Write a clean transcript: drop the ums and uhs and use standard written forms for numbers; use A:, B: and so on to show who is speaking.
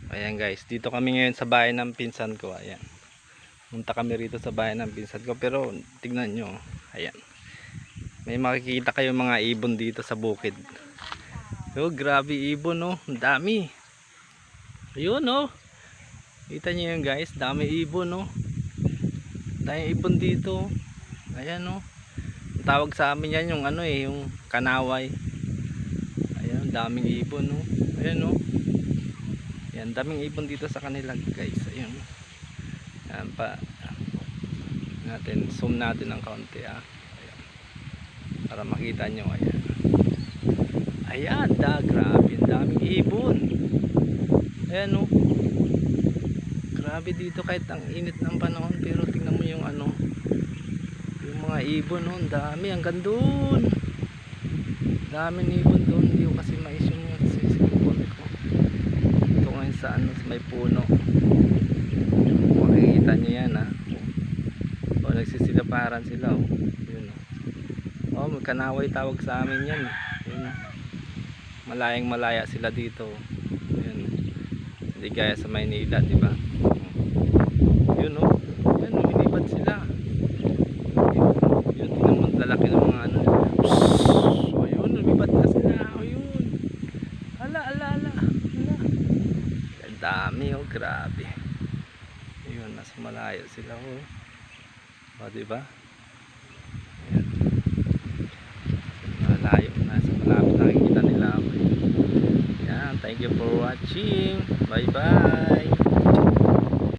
A: Ayan guys, dito kami ngayon sa bahay ng pinsan ko. Ayan. Punta kami rito sa bahay ng pinsan ko, pero tignan nyo. Ayan. May makikita kayo mga ibon dito sa bukid. Oh, grabe ibon, oh. Ang dami. Ayun, oh. Kita nyo yun guys, dami ibon, oh. Dami ibon dito. Ayan, oh. Tawag sa amin yan yung ano eh, yung kanaway. Ayan, daming ibon, oh. Ayan, oh. Yan, daming ibon dito sa kanila guys. Ayun. Yan pa natin, zoom natin ng kaunti ayan. Para makita nyo. Ayan. Ayan, grabe, daming ibon. Ayan, oh. Grabe dito kahit ang init ng panahon, pero tingnan mo yung ano, yung mga ibon, oh. Ang dami, hanggang doon. Daming ibon doon. Hindi ko kasi ma-issue yung cellphone ko. Ito ngayon sa ano, sa may puno. Makikita nyo yan, ha. O, nagsisigaparan sila, oh. Yun, oh. Oh, magkanaway tawag sa amin yan. Yun. Malayang malaya sila dito. Yun. Hindi gaya sa Maynila, di ba? Yun, oh. Yun, lumilipad sila. Yun, yun, tingnan mo, lalaki ng mga ano. So, yun, lumipad na sila. O, yun. Ala. Ang dami, oh, grabe. Yun, nasa malayo sila, oh. O, diba? Ayan. Malayo, nasa malapit nakikita nila ako. Ayan, thank you for watching. Bye bye.